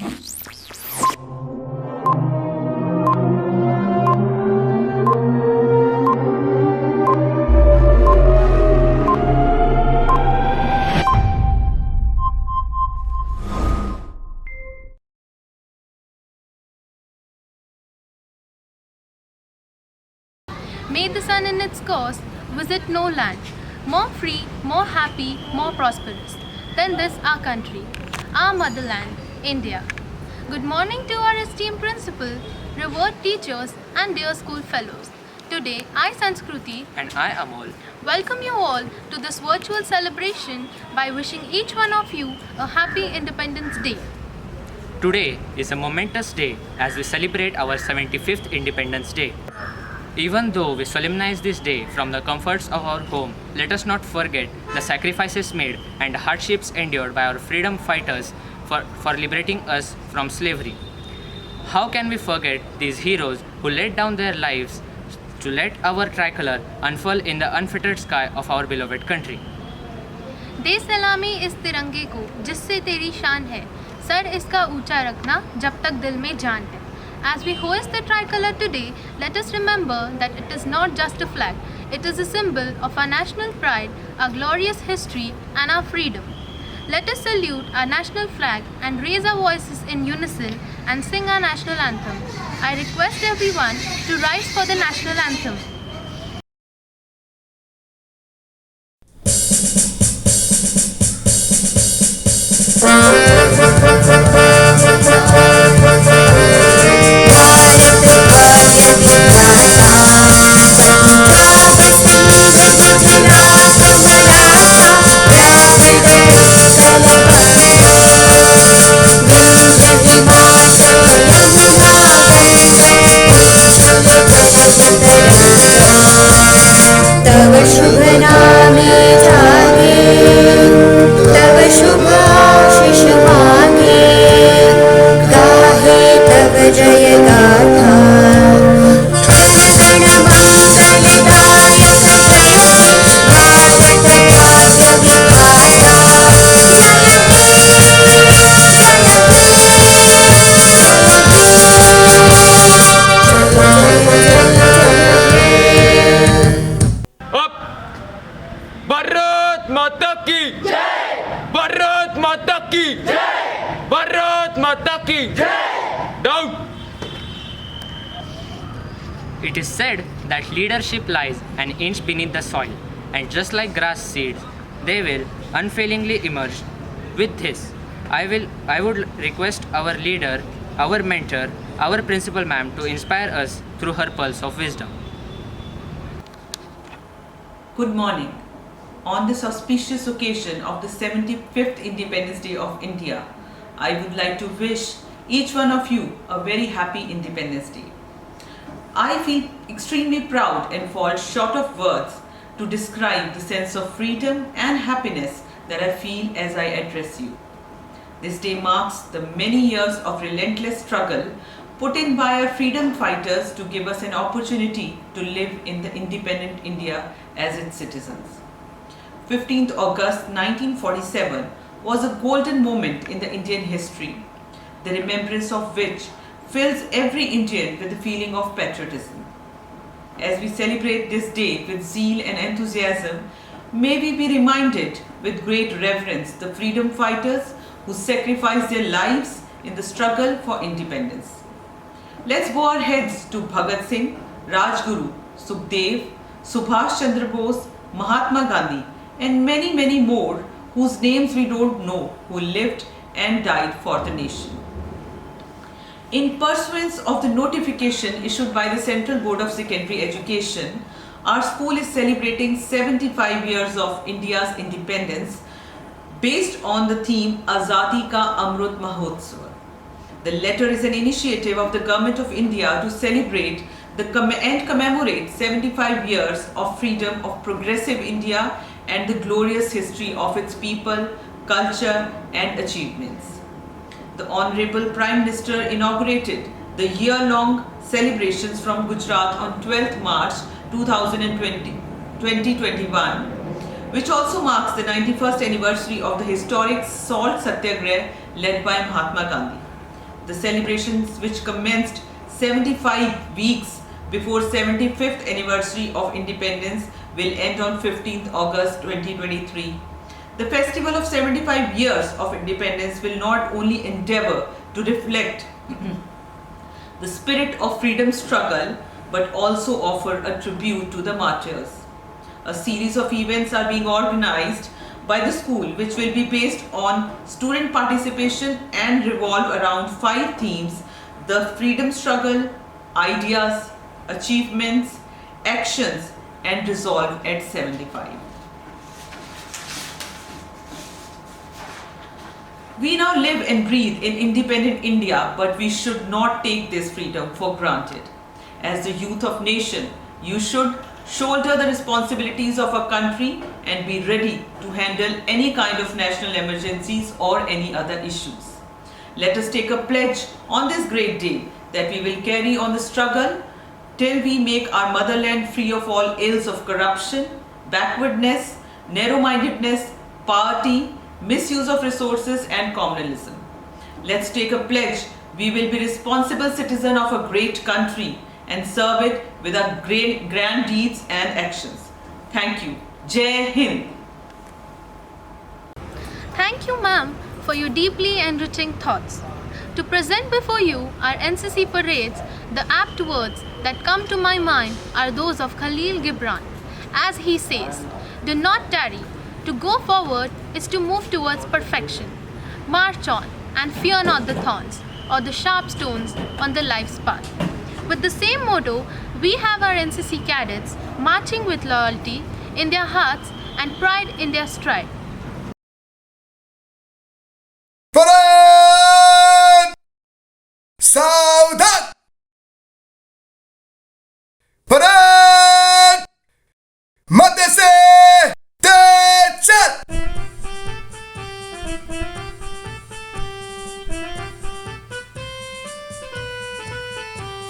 May the sun in its course visit no land, more free, more happy, more prosperous than this our country, our motherland, India. Good morning to our esteemed principal, revered teachers and dear school fellows. Today, I, Sanskruti, And I, Amol, welcome you all to this virtual celebration by wishing each one of you a happy Independence Day. today is a momentous day as we celebrate our 75th Independence Day. Even though we solemnize this day from the comforts of our home, let us not forget the sacrifices made and hardships endured by our freedom fighters for liberating us from slavery. How can we forget these heroes who laid down their lives to let our tricolor unfurl in the unfettered sky of our beloved country? दे सलामी इस तिरंगे को जिससे तेरी शान है, sir इसका ऊंचा रखना जब तक दिल में जान है. As we hoist the tricolor today, let us remember that it is not just a flag, it is a symbol of our national pride, our glorious history and our freedom. Let us salute our national flag and raise our voices in unison and sing our national anthem. I request everyone to rise for the national anthem. तव शुभ नामे जागे, तव शुभाशिष मांगे, गाहे तव जय गाथा. जन गण मंगलदायक जय हे भारत भाग्य विधाता. भारत माता की जय, भारत माता की जय, भारत माता की जय. Down. It is said that leadership lies an inch beneath the soil, and just like grass seeds, they will unfailingly emerge. With this, I would request our leader, our mentor, our principal ma'am to inspire us through her pulse of wisdom. Good morning. On this auspicious occasion of the 75th Independence Day of India, I would like to wish each one of you a very happy Independence Day. I feel extremely proud and fall short of words to describe the sense of freedom and happiness that I feel as I address you. This day marks the many years of relentless struggle put in by our freedom fighters to give us an opportunity to live in the independent India as its citizens. 15th August 1947 was a golden moment in the Indian history, the remembrance of which fills every Indian with a feeling of patriotism. As we celebrate this day with zeal and enthusiasm, may we be reminded with great reverence the freedom fighters who sacrificed their lives in the struggle for independence. Let's bow our heads to Bhagat Singh, Rajguru, Sukhdev, Subhash Chandra Bose, Mahatma Gandhi, and many more whose names we don't know, who lived and died for the nation. In pursuance of the notification issued by the Central Board of Secondary Education, our school is celebrating 75 years of India's independence based on the theme Azadi Ka Amrut Mahotsav. The letter is an initiative of the Government of India to celebrate and commemorate 75 years of freedom of progressive India and the glorious history of its people, culture and achievements. The Honorable Prime Minister inaugurated the year-long celebrations from Gujarat on 12th March 2021, which also marks the 91st anniversary of the historic Salt Satyagraha led by Mahatma Gandhi. The celebrations, which commenced 75 weeks before 75th anniversary of independence, will end on 15th August 2023. The festival of 75 years of independence will not only endeavor to reflect the spirit of freedom struggle but also offer a tribute to the martyrs. A series of events are being organized by the school which will be based on student participation and revolve around 5 themes: the freedom struggle, ideas, achievements, actions, and resolve at 75. We now live and breathe in independent India, but we should not take this freedom for granted. As the youth of nation, you should shoulder the responsibilities of a country and be ready to handle any kind of national emergencies or any other issues. Let us take a pledge on this great day that we will carry on the struggle till we make our motherland free of all ills of corruption, backwardness, narrow-mindedness, poverty, misuse of resources and communalism. Let's take a pledge we will be responsible citizen of a great country and serve it with our great grand deeds and actions. Thank you. Jai Hind. Thank you, ma'am, for your deeply enriching thoughts. To present before you our NCC parades, the apt words that come to my mind are those of Khalil Gibran. As he says, "Do not tarry. To go forward is to move towards perfection. March on and fear not the thorns or the sharp stones on the life's path." With the same motto, we have our NCC cadets marching with loyalty in their hearts and pride in their stride. Parade! Saudade! Parade! Matese! Techet!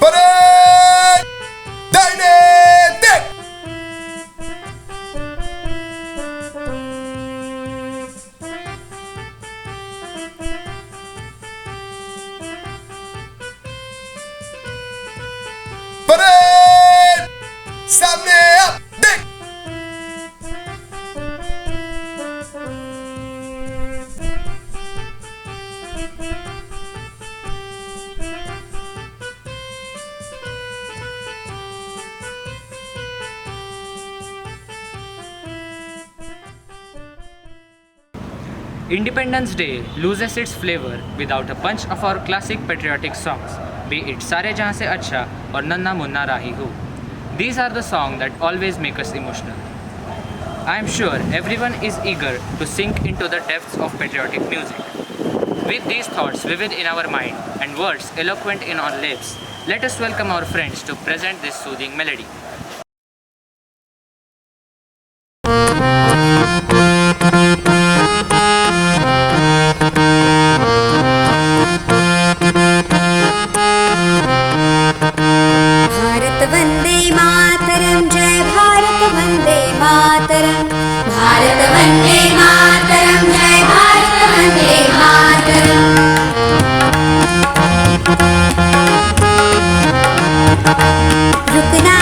Parade! Dynamic! Parade! Sabre up! Dick! Independence Day loses its flavor without a bunch of our classic patriotic songs, be it Sare Jahan Se Acha or Nanna Munna Rahi Ho. These are the songs that always make us emotional. I am sure everyone is eager to sink into the depths of patriotic music. With these thoughts vivid in our mind and words eloquent in our lips, let us welcome our friends to present this soothing melody. Bharat वन्दे मातरं जय भारत वन्दे मातरं भारत वन्दे मातरं जय भारत वन्दे मातरं रुकना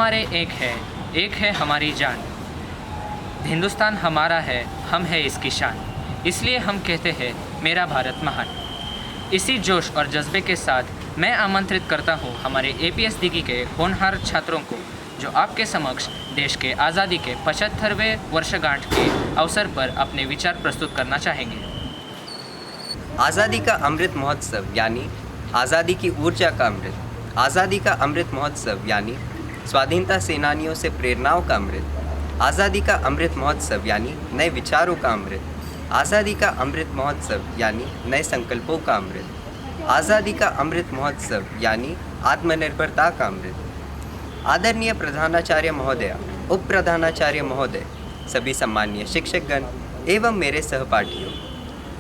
हमारे एक है हमारी जान। हिंदुस्तान हमारा है, हम है इसकी शान। इसलिए हम कहते हैं मेरा भारत महान। इसी जोश और जज्बे के साथ मैं आमंत्रित करता हूँ हमारे APS दिघी के होनहार छात्रों को, जो आपके समक्ष देश के आज़ादी के 75वें वर्षगांठ के अवसर पर अपने विचार प्रस्तुत करना चाहेंगे। आज़ादी का अमृत महोत्सव यानी आज़ादी की ऊर्जा का अमृत। आज़ादी का अमृत महोत्सव यानी स्वाधीनता सेनानियों से प्रेरणाओं का अमृत। आज़ादी का अमृत महोत्सव यानी नए विचारों का अमृत। आज़ादी का अमृत महोत्सव यानी नए संकल्पों का अमृत। आज़ादी का अमृत महोत्सव यानी आत्मनिर्भरता का अमृत। आदरणीय प्रधानाचार्य महोदय, उप प्रधानाचार्य महोदय, सभी सम्मानीय शिक्षकगण एवं मेरे सहपाठियों,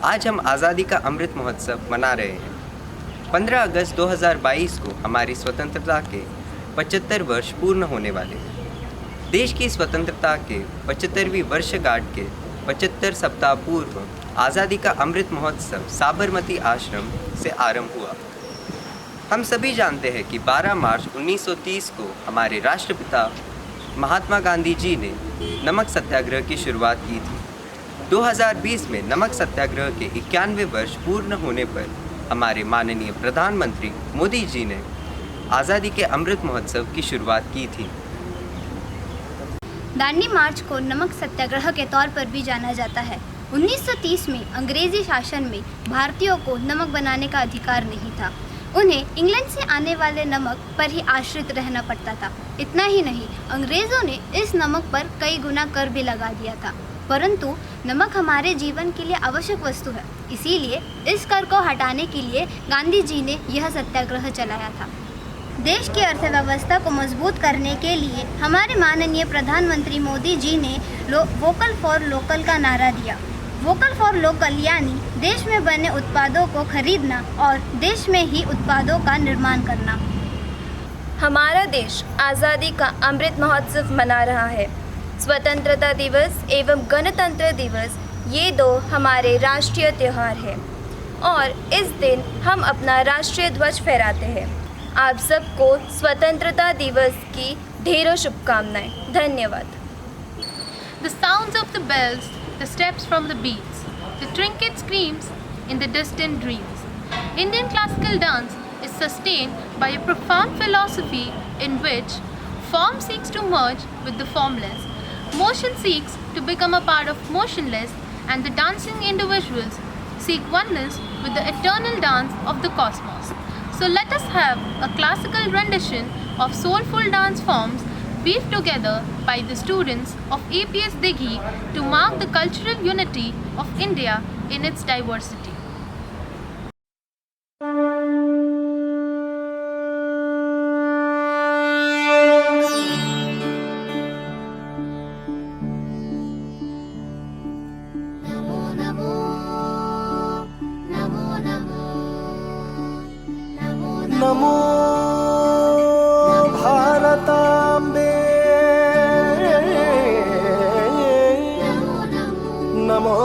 आज हम आज़ादी का अमृत महोत्सव मना रहे हैं। 15 अगस्त 2022 को हमारी स्वतंत्रता के 75 वर्ष पूर्ण होने वाले हैं। देश की स्वतंत्रता के 75वीं वर्षगांठ के 75 सप्ताह पूर्व आज़ादी का अमृत महोत्सव साबरमती आश्रम से आरंभ हुआ। हम सभी जानते हैं कि 12 मार्च 1930 को हमारे राष्ट्रपिता महात्मा गांधी जी ने नमक सत्याग्रह की शुरुआत की थी। 2020 में नमक सत्याग्रह के 91 वर्ष पूर्ण होने पर हमारे माननीय प्रधानमंत्री मोदी जी ने आज़ादी के अमृत महोत्सव की शुरुआत की थी। दांडी मार्च को नमक सत्याग्रह के तौर पर भी जाना जाता है। 1930 में अंग्रेजी शासन में भारतीयों को नमक बनाने का अधिकार नहीं था। उन्हें इंग्लैंड से आने वाले नमक पर ही आश्रित रहना पड़ता था। इतना ही नहीं, अंग्रेज़ों ने इस नमक पर कई गुना कर भी लगा दिया था। परंतु नमक हमारे जीवन के लिए आवश्यक वस्तु है, इसीलिए इस कर को हटाने के लिए गांधी जी ने यह सत्याग्रह चलाया था। देश की अर्थव्यवस्था को मजबूत करने के लिए हमारे माननीय प्रधानमंत्री मोदी जी ने वोकल फॉर लोकल का नारा दिया। वोकल फॉर लोकल यानी देश में बने उत्पादों को खरीदना और देश में ही उत्पादों का निर्माण करना। हमारा देश आज़ादी का अमृत महोत्सव मना रहा है। स्वतंत्रता दिवस एवं गणतंत्र दिवस, ये दो हमारे राष्ट्रीय त्यौहार हैं और इस दिन हम अपना राष्ट्रीय ध्वज फहराते हैं। आप सबको स्वतंत्रता दिवस की ढेरों शुभकामनाएं। धन्यवाद। The sounds of the bells, the steps from the beats, the trinket screams in the distant dreams. Indian classical dance is sustained by a profound philosophy in which form seeks to merge with the formless, motion seeks to become a part of motionless, and the dancing individuals seek oneness with the eternal dance of the cosmos. So let us have a classical rendition of soulful dance forms weaved together by the students of APS Dighi to mark the cultural unity of India in its diversity. नमो भारताम्बे, नमो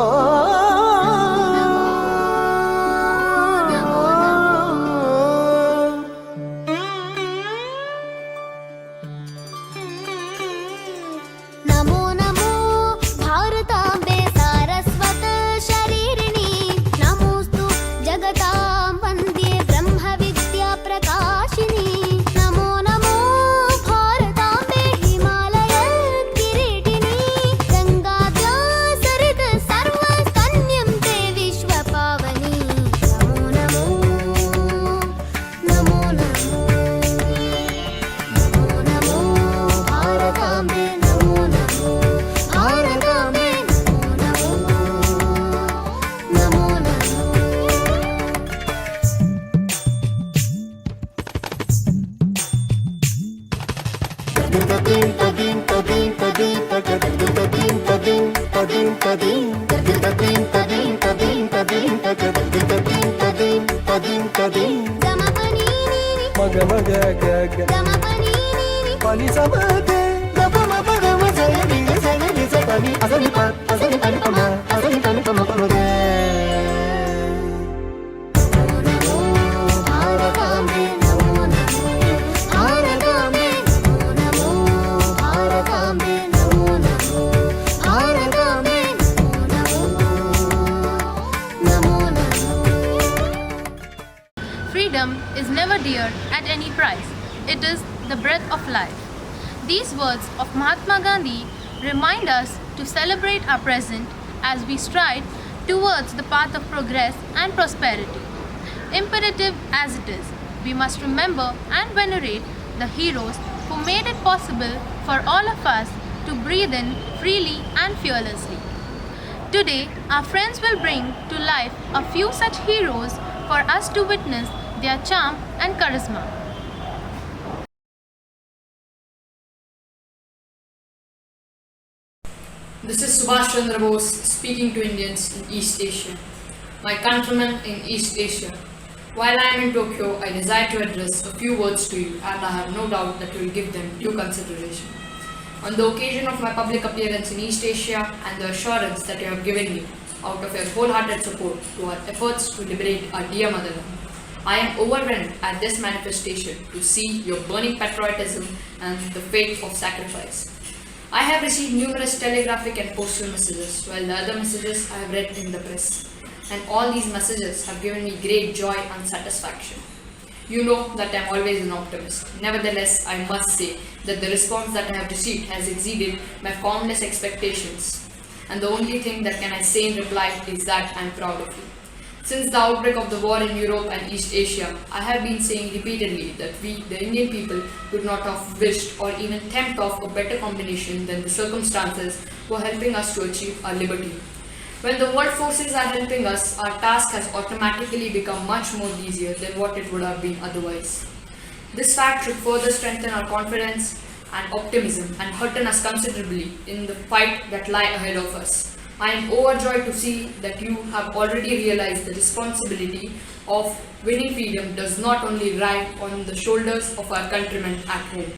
नमो नमो भारताम्बे सारस्वत शरीरिणी, नमोस्तु जगतां वन्द्ये ब्रह्म विद्या प्रकाशिनी। नमो नमो भारताम्बे हिमालय किरीटिनी, गंगाद्या सरित सर्वस्तन्यं ते विश्वपावनी। Namo Namo Namo Namo Namo Namo भारताम्बे, Namo Namo भारताम्बे, Namo Namo Namo भारताम्बे, Namo Namo भारताम्बे, Namo Namo freedom is never dear at any price. It is the breath of life. These words of Mahatma Gandhi remind us to celebrate our present as we stride towards the path of progress and prosperity. Imperative as it is, we must remember and venerate the heroes who made it possible for all of us to breathe in freely and fearlessly. Today, our friends will bring to life a few such heroes for us to witness their charm and charisma. This is Subhash Chandra Bose speaking to Indians in East Asia. My countrymen in East Asia, while I am in Tokyo, I desire to address a few words to you, and I have no doubt that you will give them due consideration. On the occasion of my public appearance in East Asia and the assurance that you have given me out of your wholehearted support to our efforts to liberate our dear motherland, I am overwhelmed at this manifestation to see your burning patriotism and the faith of sacrifice. I have received numerous telegraphic and postal messages, while the other messages I have read in the press. And all these messages have given me great joy and satisfaction. You know that I am always an optimist. Nevertheless, I must say that the response that I have received has exceeded my fondest expectations. And the only thing that can I say in reply is that I am proud of you. Since the outbreak of the war in Europe and East Asia, I have been saying repeatedly that we, the Indian people, could not have wished or even dreamt of a better combination than the circumstances were helping us to achieve our liberty. When the world forces are helping us, our task has automatically become much more easier than what it would have been otherwise. This fact should further strengthen our confidence and optimism and hearten us considerably in the fight that lie ahead of us. I am overjoyed to see that you have already realized the responsibility of winning freedom does not only ride on the shoulders of our countrymen at home.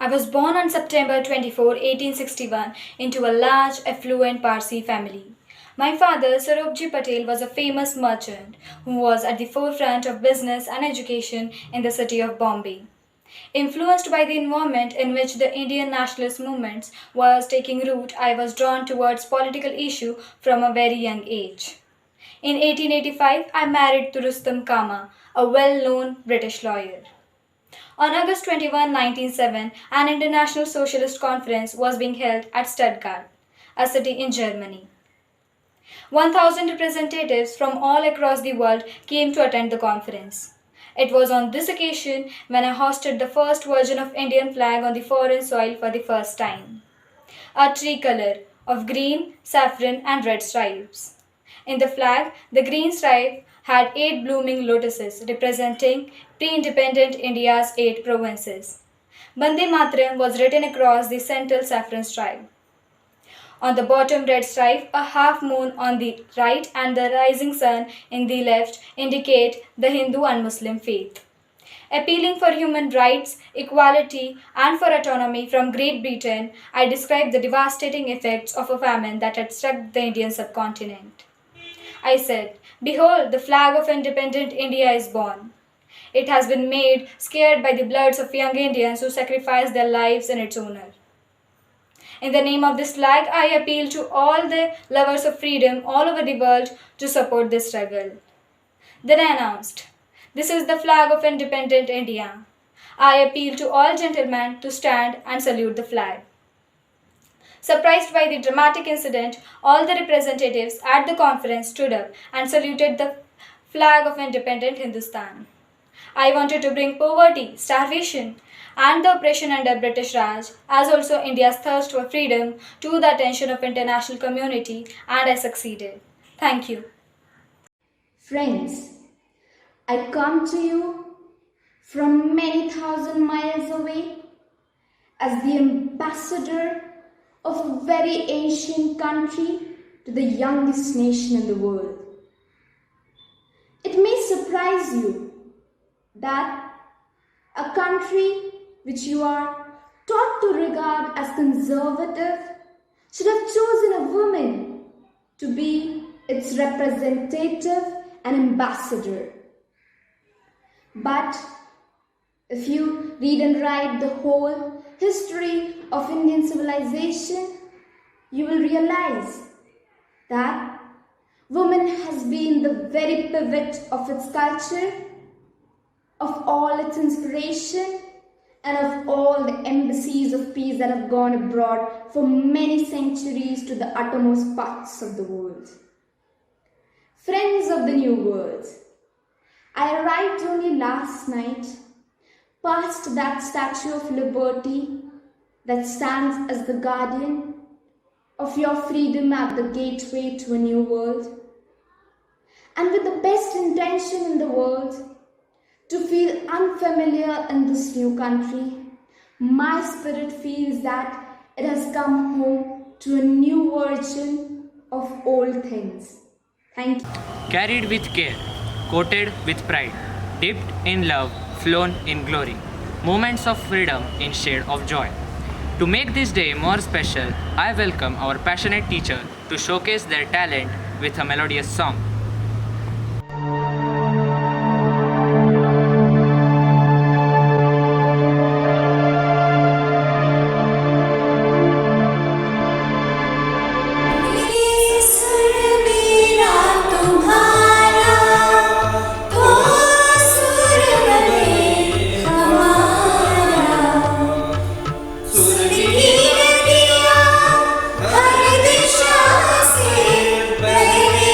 I was born on September 24, 1861 into a large, affluent Parsi family. My father, Sarobji Patel, was a famous merchant who was at the forefront of business and education in the city of Bombay. Influenced by the environment in which the Indian nationalist movement was taking root, I was drawn towards political issue from a very young age. In 1885, I married to Rustam Kama, a well-known British lawyer. On August 21, 1907, an international socialist conference was being held at Stuttgart, a city in Germany. 1,000 representatives from all across the world came to attend the conference. It was on this occasion when I hoisted the first version of Indian flag on the foreign soil for the first time. A tricolour of green, saffron and red stripes. In the flag, the green stripe had 8 blooming lotuses representing pre-independent India's 8 provinces. Bande Mataram was written across the central saffron stripe. On the bottom red stripe, a half moon on the right and the rising sun in the left indicate the Hindu and Muslim faith. Appealing for human rights, equality, and for autonomy from Great Britain, I described the devastating effects of a famine that had struck the Indian subcontinent. I said, "Behold, the flag of independent India is born. It has been made scared by the bloods of young Indians who sacrificed their lives in its honor. In the name of this flag, I appeal to all the lovers of freedom all over the world to support this struggle." Then I announced, "This is the flag of independent India. I appeal to all gentlemen to stand and salute the flag." Surprised by the dramatic incident, all the representatives at the conference stood up and saluted the flag of independent Hindustan. I wanted to bring poverty, starvation, and the oppression under British Raj, as also India's thirst for freedom, to the attention of international community, and I succeeded. Thank you. Friends, I come to you from many thousand miles away as the ambassador of a very ancient country to the youngest nation in the world. It may surprise you that a country which you are taught to regard as conservative should have chosen a woman to be its representative and ambassador. But if you read and write the whole history of Indian civilization, you will realize that woman has been the very pivot of its culture, of all its inspiration, and of all the embassies of peace that have gone abroad for many centuries to the uttermost parts of the world. Friends of the New World, I arrived only last night, past that Statue of Liberty that stands as the guardian of your freedom at the gateway to a new world, and with the best intention in the world to feel unfamiliar in this new country, my spirit feels that it has come home to a new version of old things. Thank you. Carried with care, coated with pride, dipped in love, flown in glory, moments of freedom in shade of joy. To make this day more special, I welcome our passionate teacher to showcase their talent with a melodious song. हर दिशा से बहरे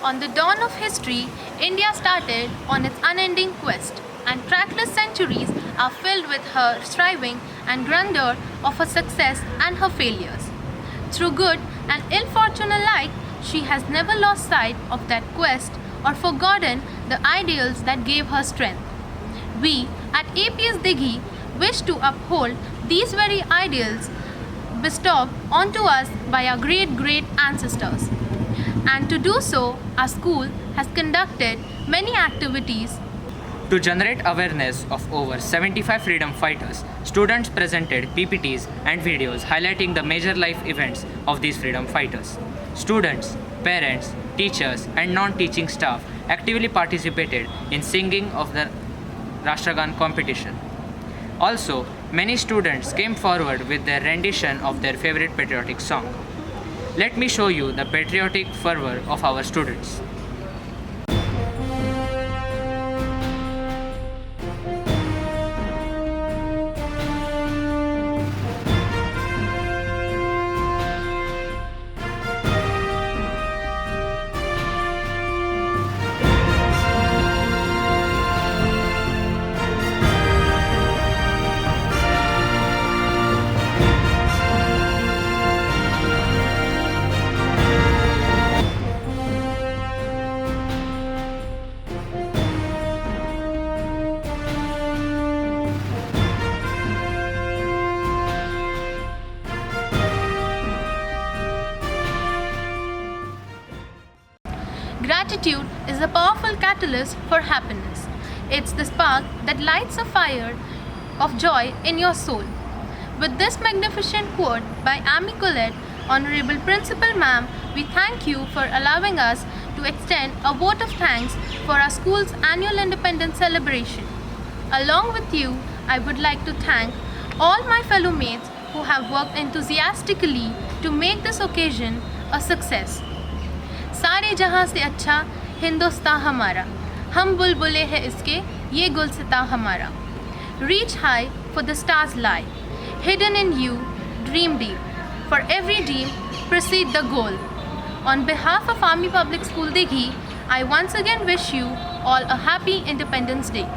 On the dawn of history, India started on its unending quest, and trackless centuries are filled with her striving and grandeur of her success and her failures. Through good and ill fortune alike, she has never lost sight of that quest or forgotten the ideals that gave her strength. We at APS Dighi wish to uphold these very ideals bestowed onto us by our great ancestors. And to do so, our school has conducted many activities. To generate awareness of over 75 freedom fighters, students presented PPTs and videos highlighting the major life events of these freedom fighters. Students, parents, teachers, and non-teaching staff actively participated in singing of the Rashtragan competition. Also, many students came forward with their rendition of their favorite patriotic song. Let me show you the patriotic fervor of our students. Gratitude is a powerful catalyst for happiness. It's the spark that lights a fire of joy in your soul. With this magnificent quote by Amy Collette, Honorable Principal Ma'am, we thank you for allowing us to extend a vote of thanks for our school's annual Independence celebration. Along with you, I would like to thank all my fellow mates who have worked enthusiastically to make this occasion a success. सारे जहाँ से अच्छा हिंदुस्तान हमारा, हम बुलबुले हैं इसके ये गुलसिता हमारा. Reach high for the stars lie, hidden in you, dream deep. For every dream, proceed the goal. On behalf of Army Public School Dighi, I once again wish you all a happy Independence Day.